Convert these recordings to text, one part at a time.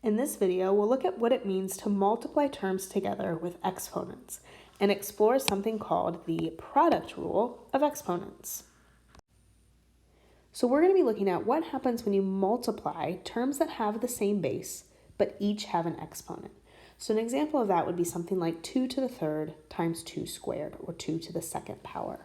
In this video, we'll look at what it means to multiply terms together with exponents and explore something called the product rule of exponents. So we're going to be looking at what happens when you multiply terms that have the same base, but each have an exponent. So an example of that would be something like 2 to the third times 2 squared, or 2 to the second power.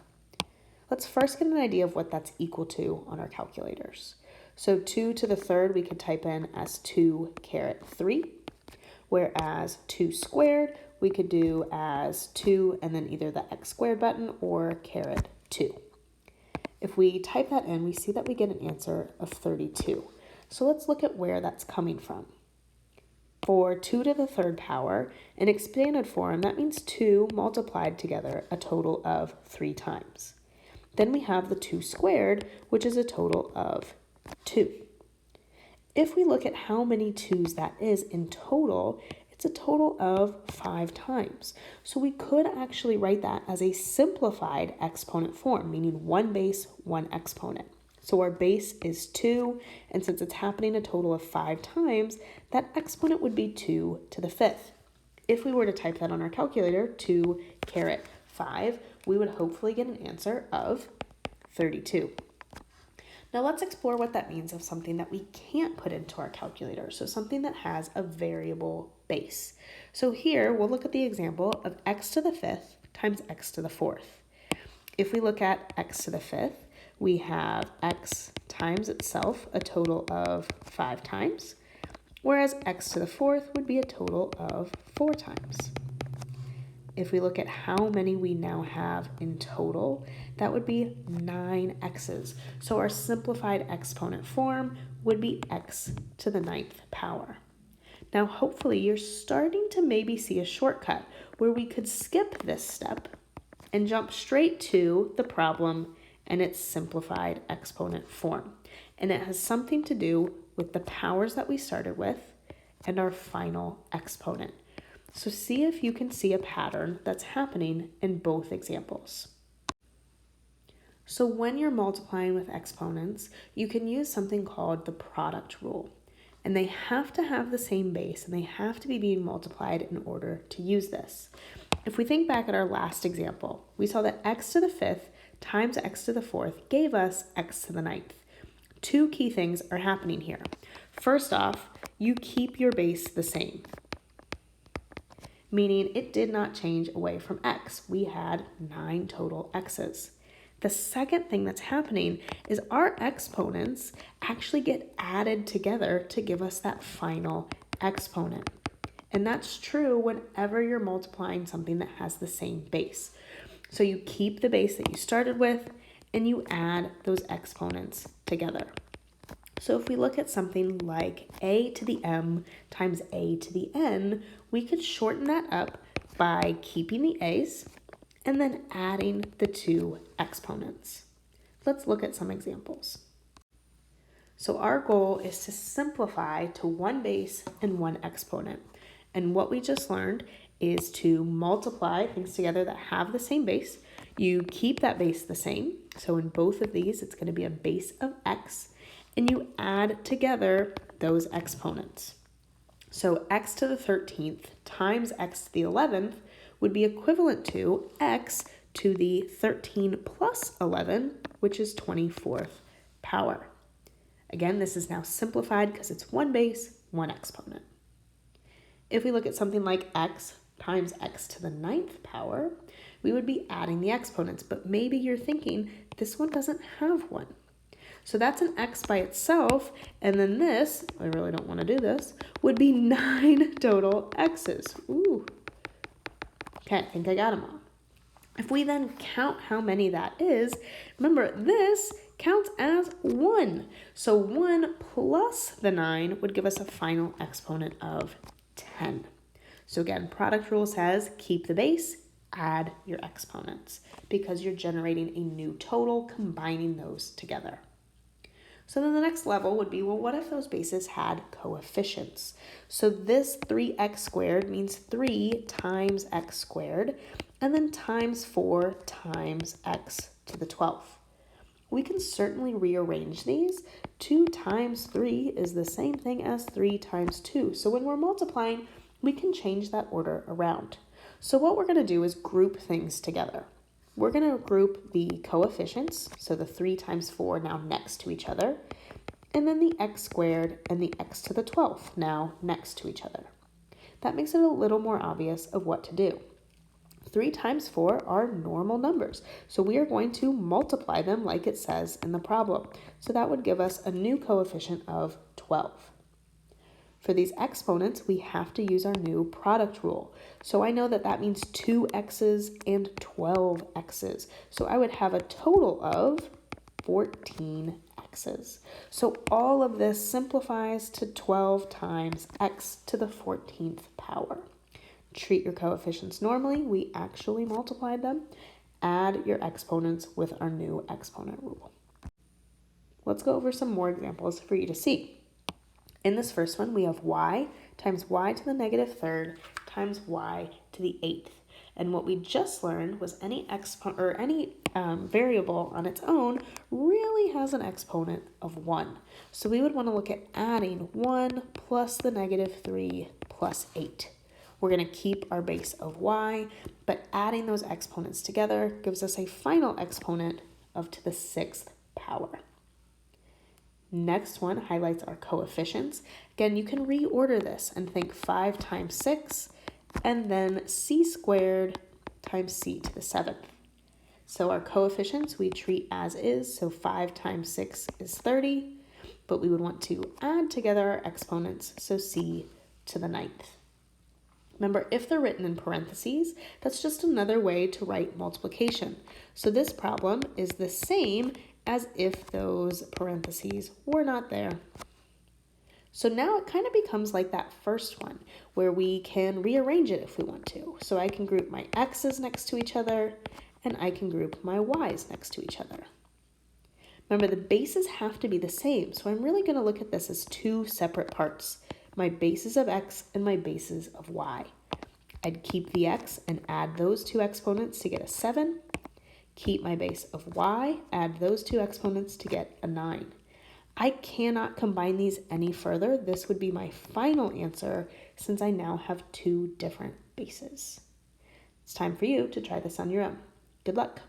Let's first get an idea of what that's equal to on our calculators. So 2 to the third we could type in as 2 caret 3, whereas 2 squared we could do as 2 and then either the x squared button or caret 2. If we type that in, we see that we get an answer of 32. So let's look at where that's coming from. For 2 to the third power, in expanded form, that means 2 multiplied together a total of 3 times. Then we have the 2 squared, which is a total of 2. If we look at how many 2's that is in total, it's a total of 5 times. So we could actually write that as a simplified exponent form, meaning one base, one exponent. So our base is 2, and since it's happening a total of 5 times, that exponent would be 2 to the 5th. If we were to type that on our calculator, 2 caret 5, we would hopefully get an answer of 32. Now let's explore what that means of something that we can't put into our calculator, so something that has a variable base. So here we'll look at the example of x to the 5th times x to the 4th. If we look at x to the 5th, we have x times itself, a total of 5 times, whereas x to the 4th would be a total of 4 times. If we look at how many we now have in total, that would be 9 x's. So our simplified exponent form would be x to the 9th power. Now hopefully you're starting to maybe see a shortcut where we could skip this step and jump straight to the problem and its simplified exponent form. And it has something to do with the powers that we started with and our final exponent. So see if you can see a pattern that's happening in both examples. So when you're multiplying with exponents, you can use something called the product rule. And they have to have the same base and they have to be being multiplied in order to use this. If we think back at our last example, we saw that x to the 5th times x to the 4th gave us x to the 9th. Two key things are happening here. First off, you keep your base the same, meaning it did not change away from x. We had 9 total x's. The second thing that's happening is our exponents actually get added together to give us that final exponent. And that's true whenever you're multiplying something that has the same base. So you keep the base that you started with and you add those exponents together. So if we look at something like a to the m times a to the n, we could shorten that up by keeping the a's and then adding the 2 exponents. Let's look at some examples. So our goal is to simplify to one base and one exponent. And what we just learned is to multiply things together that have the same base. You keep that base the same. So in both of these, it's going to be a base of x, and you add together those exponents. So x to the 13th times x to the 11th would be equivalent to x to the 13 plus 11, which is 24th power. Again, this is now simplified because it's one base, one exponent. If we look at something like x times x to the 9th power, we would be adding the exponents, but maybe you're thinking this one doesn't have one. So that's an x by itself, and then this, I really don't want to do this, would be 9 total x's. Ooh. Okay, I think I got them all. If we then count how many that is, remember this counts as 1. So 1 plus the 9 would give us a final exponent of 10. So again, product rule says keep the base, add your exponents, because you're generating a new total, combining those together. So then the next level would be, well, what if those bases had coefficients? So this 3x squared means 3 times x squared, and then times 4 times x to the 12th. we can certainly rearrange these. 2 times 3 is the same thing as 3 times 2. So when we're multiplying, we can change that order around. So what we're going to do is group things together. We're going to group the coefficients, so the 3 times 4 now next to each other, and then the x squared and the x to the 12th now next to each other. That makes it a little more obvious of what to do. 3 times 4 are normal numbers, so we are going to multiply them like it says in the problem. So that would give us a new coefficient of 12. For these exponents, we have to use our new product rule. So I know that that means 2 x's and 12 x's. So I would have a total of 14 x's. So all of this simplifies to 12 times x to the 14th power. Treat your coefficients normally. We actually multiplied them. Add your exponents with our new exponent rule. Let's go over some more examples for you to see. In this first one, we have y times y to the negative third times y to the 8th. And what we just learned was any variable on its own really has an exponent of 1. So we would want to look at adding 1 plus the negative 3 plus 8. We're going to keep our base of y, but adding those exponents together gives us a final exponent of to the 6th power. Next one highlights our coefficients. Again, you can reorder this and think 5 times 6, and then c squared times c to the 7th. So our coefficients we treat as is, so 5 times 6 is 30, but we would want to add together our exponents, so c to the 9th. Remember, if they're written in parentheses, that's just another way to write multiplication. So this problem is the same as if those parentheses were not there. So now it kind of becomes like that first one, where we can rearrange it if we want to. So I can group my x's next to each other, and I can group my y's next to each other. Remember, the bases have to be the same, so I'm really going to look at this as 2 separate parts. My bases of x and my bases of y. I'd keep the x and add those 2 exponents to get a 7. Keep my base of y, add those 2 exponents to get a 9. I cannot combine these any further. This would be my final answer since I now have 2 different bases. It's time for you to try this on your own. Good luck.